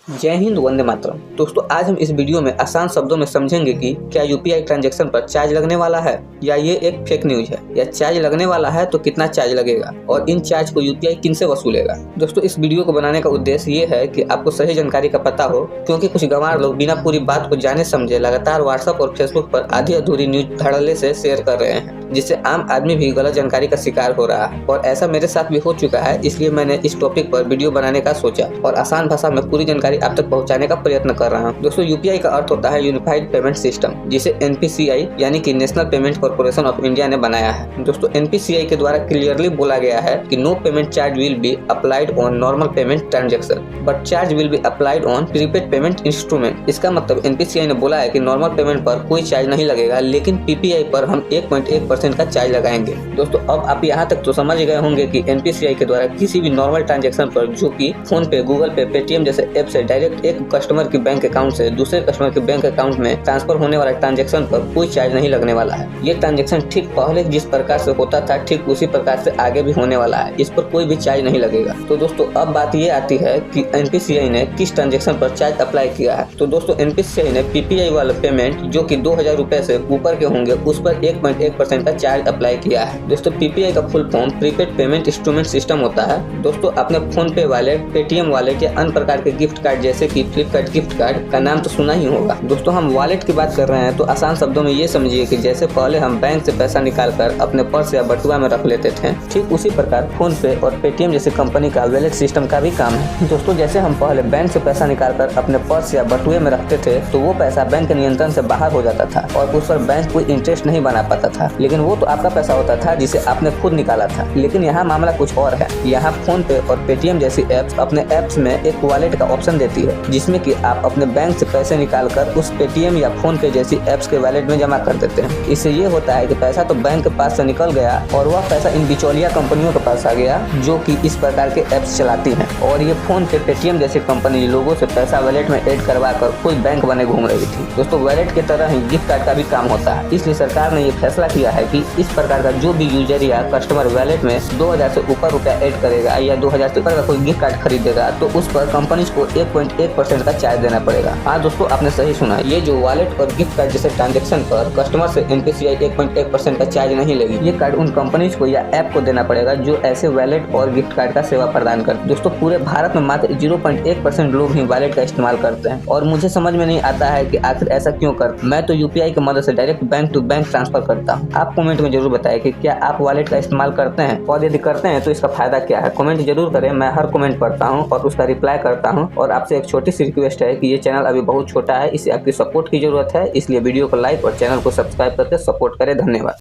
जय हिंद, वंदे मातरम। दोस्तों, आज हम इस वीडियो में आसान शब्दों में समझेंगे कि क्या यूपीआई ट्रांजैक्शन पर चार्ज लगने वाला है या ये एक फेक न्यूज है, या चार्ज लगने वाला है तो कितना चार्ज लगेगा और इन चार्ज को यूपीआई किन से वसूलेगा। दोस्तों, इस वीडियो को बनाने का उद्देश्य ये है कि आपको सही जानकारी का पता हो, क्योंकि कुछ गंवार लोग बिना पूरी बात को जाने समझे लगातार व्हाट्सएप और फेसबुक पर आधी अधूरी न्यूज धड़ल्ले से शेयर कर रहे हैं, जिससे आम आदमी भी गलत जानकारी का शिकार हो रहा है। और ऐसा मेरे साथ भी हो चुका है, इसलिए मैंने इस टॉपिक पर वीडियो बनाने का सोचा और आसान भाषा में पूरी जानकारी आप तक पहुंचाने का प्रयत्न कर रहा हूं। दोस्तों, यूपीआई का अर्थ होता है यूनिफाइड पेमेंट सिस्टम, जिसे एनपीसीआई यानी कि national payment corporation of India ने बनाया है। दोस्तों, एनपीसीआई के द्वारा क्लियरली बोला गया है कि no payment charge will be applied on normal payment transaction but charge will be applied on prepaid payment instrument. इसका मतलब एनपीसीआई ने बोला है कि नॉर्मल पेमेंट पर कोई चार्ज नहीं लगेगा, लेकिन पीपीआई पर हम 1.1% का चार्ज लगाएंगे। दोस्तों, अब आप यहाँ तक तो समझ गए होंगे कि एनपीसीआई के द्वारा किसी भी नॉर्मल ट्रांजैक्शन पर, जो कि फोन पे, गूगल पे, पेटीएम जैसे ऐप से डायरेक्ट एक कस्टमर के बैंक अकाउंट से दूसरे कस्टमर के बैंक अकाउंट में ट्रांसफर होने वाला ट्रांजैक्शन पर कोई चार्ज नहीं लगने वाला है। ये ट्रांजैक्शन ठीक पहले जिस प्रकार से होता था, ठीक उसी प्रकार से आगे भी होने वाला है। इस पर कोई भी चार्ज नहीं लगेगा। तो दोस्तों, अब बात ये आती है कि एनपीसीआई ने किस ट्रांजैक्शन पर चार्ज अप्लाई किया है। तो दोस्तों, एनपीसीआई ने पीपीआई वाला पेमेंट जो कि 2000 रुपए से ऊपर के होंगे, उस पर 1.1% का चार्ज अप्लाई किया है। दोस्तों, पीपीआई का full form prepaid payment instrument system होता है। दोस्तों, अपने फोन पे वॉलेट, पेटीएम वॉलेट या अन्य प्रकार के गिफ्ट कार्ड जैसे कि फ्लिपकार्ट गिफ्ट कार्ड का नाम तो सुना ही होगा। दोस्तों, हम वॉलेट की बात कर रहे हैं तो आसान शब्दों में ये समझिए कि जैसे पहले हम बैंक से पैसा निकालकर अपने पर्स या बटुआ में रख लेते थे, ठीक उसी प्रकार फोन पे और पेटीएम जैसी कंपनी का वॉलेट सिस्टम का भी काम है। दोस्तों, जैसे हम पहले बैंक से पैसा निकालकर अपने पर्स या बटुए में रखते थे तो वो पैसा बैंक के नियंत्रण से बाहर हो जाता था और उस पर बैंक कोई इंटरेस्ट नहीं बना पाता था, लेकिन वो तो आपका पैसा होता था जिसे आपने खुद निकाला था। लेकिन यहाँ मामला कुछ और है। यहाँ फोन पे और पेटीएम जैसी एप्स अपने एप्स में एक वॉलेट का ऑप्शन देती है, जिसमें कि आप अपने बैंक से पैसे निकालकर उस पेटीएम या फोन पे जैसी एप्स के वॉलेट में जमा कर देते हैं। इससे ये होता है कि पैसा तो बैंक के पास से निकल गया और वह पैसा इन बिचौलिया कंपनियों के पास आ गया, जो कि इस प्रकार के एप्स चलाती हैं। और ये फोन पे, पेटीएम जैसी कंपनी लोगों से पैसा वॉलेट में ऐड करवा कर कोई बैंक बने घूम रही थी। दोस्तों, वॉलेट की तरह ही गिफ्ट कार्ड का भी काम होता है। इसलिए सरकार ने ये फैसला किया है कि इस प्रकार का जो भी यूजर या कस्टमर वॉलेट में 2000 से ऊपर रुपया ऐड करेगा या 2000 से ऊपर का कोई गिफ्ट कार्ड खरीदेगा तो उस पर कंपनी को 1.1% का चार्ज देना पड़ेगा। हाँ दोस्तों, आपने सही सुना। ये जो वॉलेट और गिफ्ट कार्ड जैसे ट्रांजैक्शन पर कस्टमर से एनपीसीआई 1.1% का चार्ज नहीं लेगी। ये कार्ड उन कंपनीज को या ऐप को देना पड़ेगा जो ऐसे वॉलेट और गिफ्ट कार्ड का सेवा प्रदान करते हैं। दोस्तों, पूरे भारत में मात्र 0.1% लोग ही वॉलेट का इस्तेमाल करते हैं और मुझे समझ में नहीं आता है कि आखिर ऐसा क्यों करते। मैं तो यूपीआई की मदद से direct bank to bank transfer करता हूँ। आप कमेंट में जरूर बताएं कि क्या आप वॉलेट का इस्तेमाल करते हैं, और यदि करते हैं तो इसका फायदा क्या है। कमेंट जरूर करें। मैं हर कमेंट पढ़ता हूँ और उसका रिप्लाई करता हूँ। और आपसे एक छोटी सी रिक्वेस्ट है कि ये चैनल अभी बहुत छोटा है, इसे आपकी सपोर्ट की जरूरत है, इसलिए वीडियो को लाइक और चैनल को सब्सक्राइब करके सपोर्ट करें। धन्यवाद।